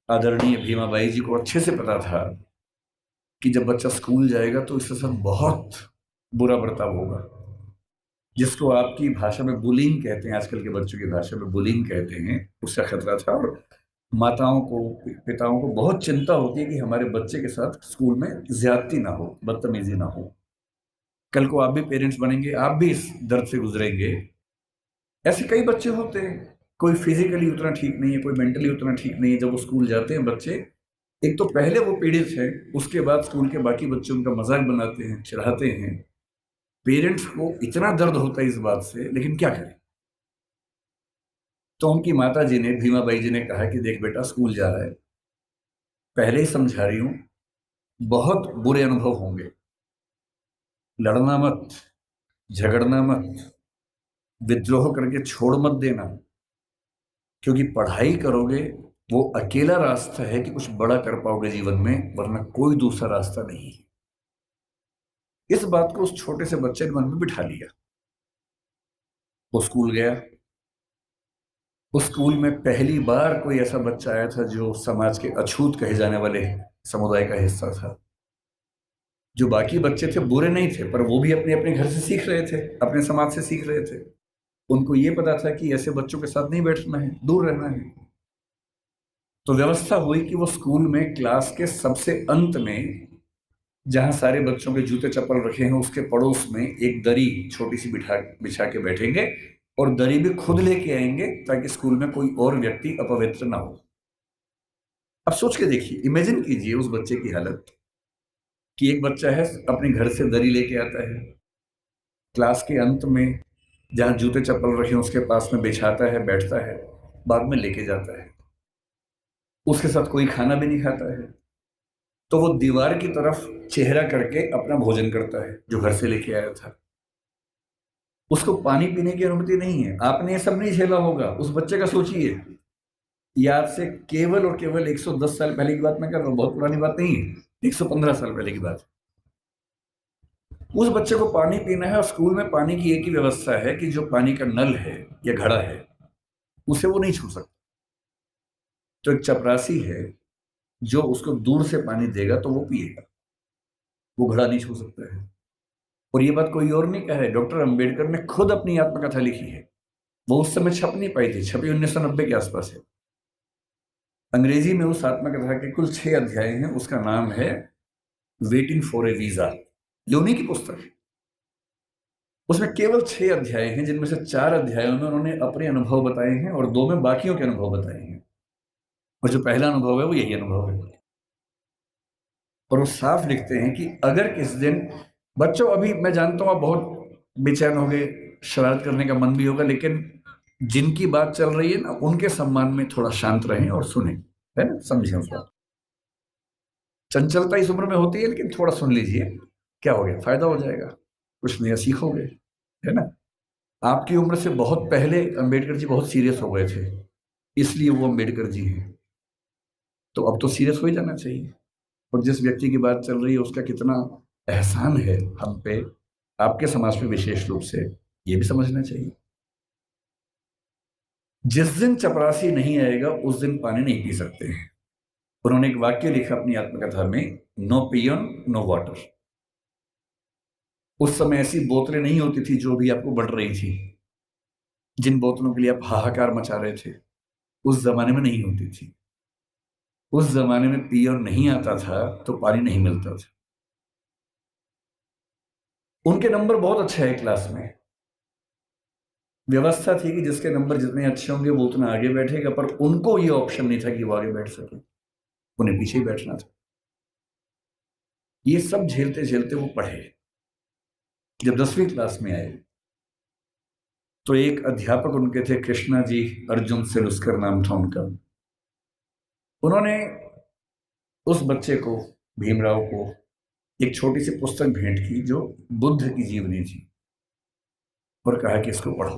आदरणीय भीमाबाई जी को अच्छे से पता था कि जब बच्चा स्कूल जाएगा तो इसके साथ बहुत बुरा बर्ताव होगा, जिसको आपकी भाषा में बुलिंग कहते हैं, आजकल के बच्चों की भाषा में बुलिंग कहते हैं, उसका खतरा था। और माताओं को, पिताओं को बहुत चिंता होती है कि हमारे बच्चे के साथ स्कूल में ज्यादती ना हो, बदतमीजी ना हो। कल को आप भी पेरेंट्स बनेंगे, आप भी इस दर्द से गुजरेंगे। ऐसे कई बच्चे होते हैं, कोई फिजिकली उतना ठीक नहीं है, कोई मेंटली उतना ठीक नहीं है। जब वो स्कूल जाते हैं बच्चे, एक तो पहले वो पीड़ित है, उसके बाद स्कूल के बाकी बच्चे उनका मजाक बनाते हैं, चिढ़ाते हैं। पेरेंट्स को इतना दर्द होता है इस बात से, लेकिन क्या करें। तो उनकी माता जी ने, भीमाबाई जी ने कहा कि देख बेटा, स्कूल जा रहा है, पहले ही समझा रही हूं, बहुत बुरे अनुभव होंगे। लड़ना मत, झगड़ना मत, विद्रोह करके छोड़ मत देना, क्योंकि पढ़ाई करोगे वो अकेला रास्ता है कि कुछ बड़ा कर पाओगे जीवन में, वरना कोई दूसरा रास्ता नहीं है। इस बात को उस छोटे से बच्चे ने मन में बिठा लिया। वो स्कूल गया। उस स्कूल में पहली बार कोई ऐसा बच्चा आया था जो समाज के अछूत कहे जाने वाले समुदाय का हिस्सा था। जो बाकी बच्चे थे बुरे नहीं थे, पर वो भी अपने अपने घर से सीख रहे थे, अपने समाज से सीख रहे थे। उनको ये पता था कि ऐसे बच्चों के साथ नहीं बैठना है, दूर रहना है। तो व्यवस्था हुई कि वो स्कूल में क्लास के सबसे अंत में, जहां सारे बच्चों के जूते चप्पल रखे हैं, उसके पड़ोस में एक दरी छोटी सी बिछा के बैठेंगे, और दरी भी खुद लेके आएंगे ताकि स्कूल में कोई और व्यक्ति अपवित्र ना हो। अब सोच के देखिए, इमेजिन कीजिए उस बच्चे की हालत, कि एक बच्चा है, अपने घर से दरी लेके आता है, क्लास के अंत में जहां जूते चप्पल रखे हैं उसके पास में बिछाता है, बैठता है, बाद में लेके जाता है। उसके साथ कोई खाना भी नहीं खाता है, तो वो दीवार की तरफ चेहरा करके अपना भोजन करता है जो घर से लेके आया था। उसको पानी पीने की अनुमति नहीं है। आपने ये सब नहीं झेला होगा, उस बच्चे का सोचिए। ये आज से केवल और केवल 110 साल पहले की बात मैं कर रहा हूँ, बहुत पुरानी बात नहीं है, 115 साल पहले की बात। उस बच्चे को पानी पीना है, और स्कूल में पानी की एक ही व्यवस्था है कि जो पानी का नल है या घड़ा है, उसे वो नहीं छू सकता। तो एक चपरासी है जो उसको दूर से पानी देगा तो वो पिएगा, वो घड़ा नहीं छू सकता है। और ये बात कोई और नहीं कहा है, डॉक्टर अंबेडकर ने खुद अपनी आत्मकथा लिखी है। वो उस समय छप नहीं पाई थी, छपी 1990 के आसपास है। अंग्रेजी में उस आत्मकथा के कुल 6 अध्याय हैं। उसका नाम है वेटिंग फॉर ए वीजा। ये उन्हीं की पुस्तक है। उसमें केवल 6 अध्याय हैं, जिनमें से 4 अध्यायों में उन्होंने अपने अनुभव बताए हैं और 2 में बाकियों के अनुभव बताए हैं। और जो पहला अनुभव है वो यही अनुभव है। और वो साफ लिखते हैं कि अगर किस दिन, बच्चों अभी मैं जानता हूं आप बहुत बेचैन हो गए, शरारत करने का मन भी होगा, लेकिन जिनकी बात चल रही है ना, उनके सम्मान में थोड़ा शांत रहें और सुने, है ना, समझें उस बात। चंचलता इस उम्र में होती है, लेकिन थोड़ा सुन लीजिए, क्या हो गया, फायदा हो जाएगा, कुछ नया सीखोगे, है ना। आपकी उम्र से बहुत पहले अंबेडकर जी बहुत सीरियस हो गए थे, इसलिए वो अंबेडकर जी हैं। तो अब तो सीरियस हो ही जाना चाहिए। और जिस व्यक्ति की बात चल रही है उसका कितना एहसान है हम पे, आपके समाज में विशेष रूप से, ये भी समझना चाहिए। जिस दिन चपरासी नहीं आएगा उस दिन पानी नहीं पी सकते हैं। उन्होंने एक वाक्य लिखा अपनी आत्मकथा में, नो पियन नो वाटर। उस समय ऐसी बोतलें नहीं होती थी जो भी आपको बढ़ रही थी, जिन बोतलों के लिए आप हाहाकार मचा रहे थे, उस जमाने में नहीं होती थी। उस जमाने में पियर नहीं आता था तो पानी नहीं मिलता था। उनके नंबर बहुत अच्छे है क्लास में। व्यवस्था थी कि जिसके नंबर जितने अच्छे होंगे वो उतना आगे बैठेगा, पर उनको ये ऑप्शन नहीं था कि वो आगे बैठ सके, उन्हें पीछे ही बैठना था। ये सब झेलते झेलते वो पढ़े। जब 10वीं क्लास में आए तो एक अध्यापक उनके थे, कृष्णा जी अर्जुन सेलुस्कर नाम था उनका। उन्होंने उस बच्चे को, भीमराव को, एक छोटी सी पुस्तक भेंट की जो बुद्ध की जीवनी थी, और कहा कि इसको पढ़ो।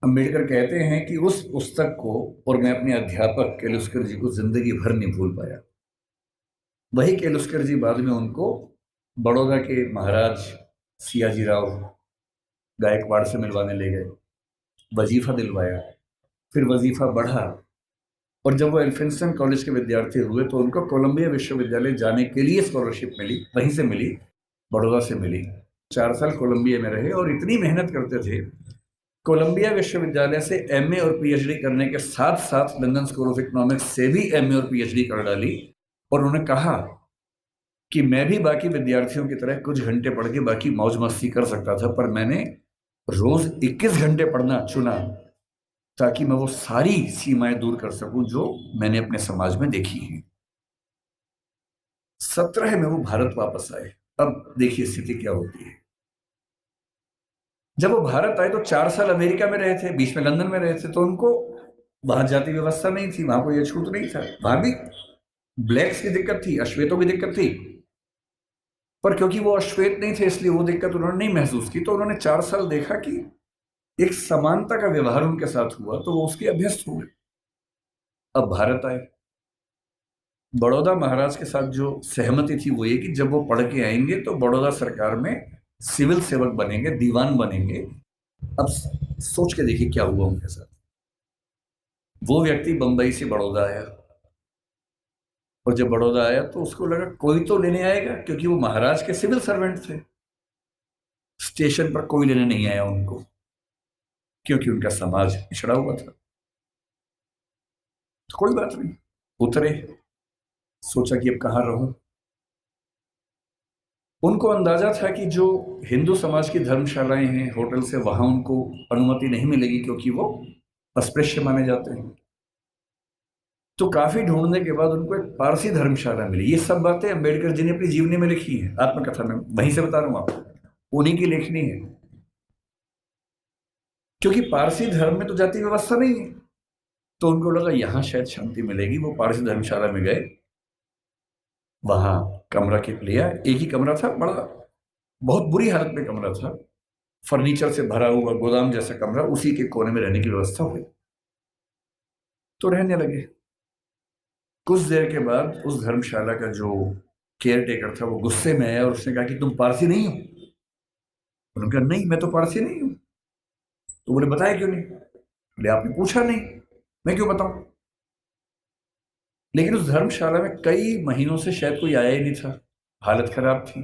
अंबेडकर कहते हैं कि उस पुस्तक को और मैं अपने अध्यापक केलुस्कर जी को जिंदगी भर नहीं भूल पाया। वही केलुस्कर जी बाद में उनको बड़ौदा के महाराज सियाजी राव गायकवाड़ से मिलवाने ले गए, वजीफा दिलवाया। फिर वजीफा बढ़ा और जब वो एल्फिंस्टन कॉलेज के विद्यार्थी हुए तो उनको कोलंबिया विश्वविद्यालय जाने के लिए स्कॉलरशिप मिली, वहीं से मिली, बड़ौदा से मिली। 4 साल कोलंबिया में रहे और इतनी मेहनत करते थे। कोलंबिया विश्वविद्यालय से एमए और पीएचडी करने के साथ साथ लंदन स्कूल ऑफ इकोनॉमिक्स से भी एमए और पीएचडी कर डाली। और उन्होंने कहा कि मैं भी बाकी विद्यार्थियों की तरह कुछ घंटे पढ़ के बाकी मौज मस्ती कर सकता था, पर मैंने रोज 21 घंटे पढ़ना चुना ताकि मैं वो सारी सीमाएं दूर कर सकूं जो मैंने अपने समाज में देखी हैं। 17 में वो भारत वापस आए। अब देखिए स्थिति क्या होती है। जब वो भारत आए तो 4 साल अमेरिका में रहे थे, बीच में लंदन में रहे थे, तो उनको वहां जाति व्यवस्था नहीं थी, वहां कोई अछूत नहीं था। वहां भी ब्लैक्स की दिक्कत थी, अश्वेतों की दिक्कत थी, पर क्योंकि वो अश्वेत नहीं थे इसलिए वो दिक्कत उन्होंने नहीं महसूस की। तो उन्होंने 4 साल देखा कि एक समानता का व्यवहार उनके साथ हुआ, तो वो उसके अभ्यस्त हुए। अब भारत आए। बड़ौदा महाराज के साथ जो सहमति थी वो ये कि जब वो पढ़ के आएंगे तो बड़ौदा सरकार में सिविल सेवक बनेंगे, दीवान बनेंगे। अब सोच के देखिए क्या हुआ उनके साथ। वो व्यक्ति बंबई से बड़ौदा आया, और जब बड़ौदा आया तो उसको लगा कोई तो लेने आएगा, क्योंकि वो महाराज के सिविल सर्वेंट थे। स्टेशन पर कोई लेने नहीं आया उनको, क्योंकि उनका समाज पिछड़ा हुआ था। तो कोई बात नहीं, उतरे, सोचा कि अब कहाँ रहूं। उनको अंदाजा था कि जो हिंदू समाज की धर्मशालाएं हैं, होटल से, वहां उनको अनुमति नहीं मिलेगी, क्योंकि वो अस्पृश्य माने जाते हैं। तो काफी ढूंढने के बाद उनको एक पारसी धर्मशाला मिली। ये सब बातें अंबेडकर जी ने अपनी जीवनी में लिखी है, आत्मकथा में, वहीं से बता रहा हूं आपको, उन्हीं की लेखनी है। क्योंकि पारसी धर्म में तो जाति व्यवस्था नहीं है, तो उनको लगा यहां शायद शांति मिलेगी। वो पारसी धर्मशाला में गए, वहां कमरा के लिया। एक ही कमरा था, बड़ा बहुत बुरी हालत में कमरा था, फर्नीचर से भरा हुआ गोदाम जैसा कमरा, उसी के कोने में रहने की व्यवस्था हुई। तो रहने लगे। कुछ देर के बाद उस धर्मशाला का जो केयर टेकर था वो गुस्से में आया और उसने कहा कि तुम पारसी नहीं हो। उन्होंने कहा नहीं, मैं तो पारसी नहीं हूं। तो बोले बताया क्यों नहीं? बोले आपने पूछा नहीं, मैं क्यों बताऊं? लेकिन उस धर्मशाला में कई महीनों से शायद कोई आया ही नहीं था, हालत खराब थी।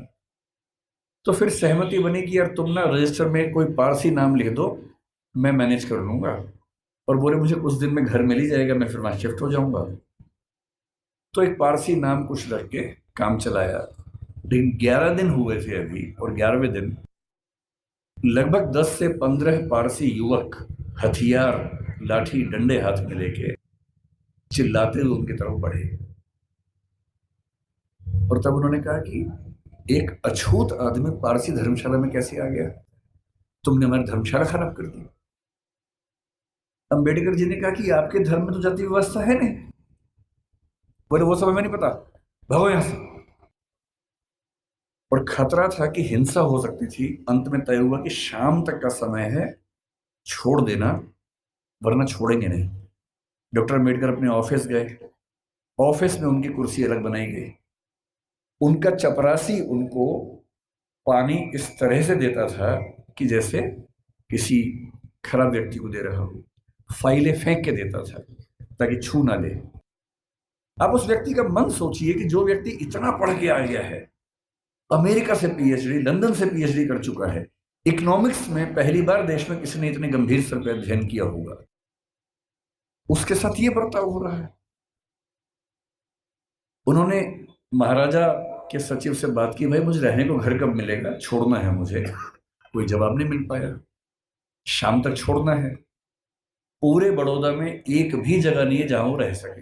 तो फिर सहमति बनी कि यार तुम ना रजिस्टर में कोई पारसी नाम लिख दो, मैं मैनेज कर लूंगा। और बोले मुझे कुछ दिन में घर मिल ही जाएगा, मैं फिर वहां शिफ्ट हो जाऊंगा। तो एक पारसी नाम कुछ रख के काम चलाया। लेकिन 11 दिन हुए थे अभी, और 11वें दिन लगभग 10 से 15 पारसी युवक हथियार, लाठी, डंडे हाथ में लेके चिल्लाते हुए उनकी तरफ बढ़े। और तब उन्होंने कहा कि एक अछूत आदमी पारसी धर्मशाला में कैसे आ गया? तुमने हमारी धर्मशाला खराब कर दी। अंबेडकर जी ने कहा कि आपके धर्म में तो जाति व्यवस्था है नहीं। बोले वो सब हमें नहीं पता, भागो यहां से। और खतरा था कि हिंसा हो सकती थी। अंत में तय हुआ कि शाम तक का समय है, छोड़ देना, वरना छोड़ेंगे नहीं। डॉक्टर अम्बेडकर अपने ऑफिस गए। ऑफिस में उनकी कुर्सी अलग बनाई गई। उनका चपरासी उनको पानी इस तरह से देता था कि जैसे किसी खराब व्यक्ति को दे रहा हो। फाइलें फेंक के देता था ताकि छू ना ले। आप उस व्यक्ति का मन सोचिए कि जो व्यक्ति इतना पढ़ के आ गया है, अमेरिका से पीएचडी, लंदन से पीएचडी कर चुका है, इकोनॉमिक्स में पहली बार देश में किसी ने इतने गंभीर स्तर पर अध्ययन किया होगा, उसके साथ ये बर्ताव हो रहा है। उन्होंने महाराजा के सचिव से बात की, भाई मुझे रहने को घर कब मिलेगा, छोड़ना है मुझे। कोई जवाब नहीं मिल पाया। शाम तक छोड़ना है। पूरे बड़ौदा में एक भी जगह नहीं है जहां वो रह सके।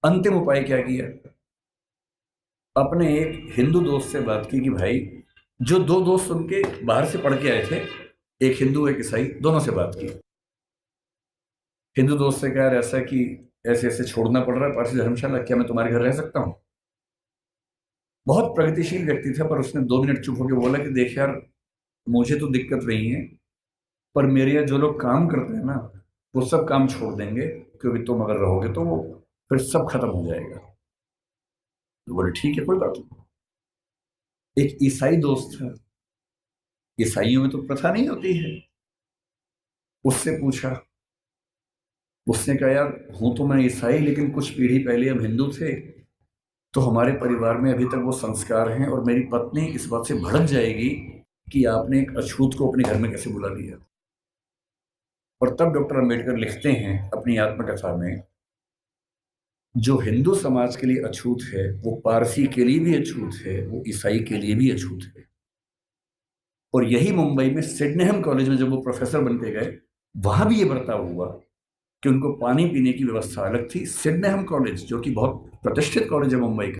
अंतिम उपाय क्या किया? अपने एक हिंदू दोस्त से बात की कि भाई, जो दो दोस्त उनके बाहर से पढ़ के आए थे, एक हिंदू एक ईसाई, दोनों से बात की। हिंदू दोस्त से कहा यार ऐसा कि ऐसे ऐसे छोड़ना पड़ रहा है पारसी धर्मशाला, क्या मैं तुम्हारे घर रह सकता हूँ? बहुत प्रगतिशील व्यक्ति था, पर उसने 2 मिनट चुप होकर बोला कि देख यार, मुझे तो दिक्कत नहीं है, पर मेरे यहाँ जो लोग काम करते हैं ना, वो सब काम छोड़ देंगे, क्योंकि तुम अगर रहोगे तो वो फिर सब खत्म हो जाएगा। तो बोले ठीक है, कोई बात नहीं। एक ईसाई दोस्त था, ईसाइयों में तो प्रथा नहीं होती है, उससे पूछा। उसने कहा यार हूं तो मैं ईसाई, लेकिन कुछ पीढ़ी पहले हम हिंदू थे, तो हमारे परिवार में अभी तक वो संस्कार हैं, और मेरी पत्नी इस बात से भड़क जाएगी कि आपने एक अछूत को अपने घर में कैसे बुला लिया। और तब डॉक्टर अंबेडकर लिखते हैं अपनी आत्मकथा में, जो हिंदू समाज के लिए अछूत है वो पारसी के लिए भी अछूत है, वो ईसाई के लिए भी अछूत है। और यही मुंबई में सिडनेहम कॉलेज में जब वो प्रोफेसर बन के गए, वहां भी ये बर्ताव हुआ कि उनको पानी पीने की व्यवस्था अलग थी। सिडनेहम कॉलेज जो कि बहुत प्रतिष्ठित कॉलेज है मुंबई का,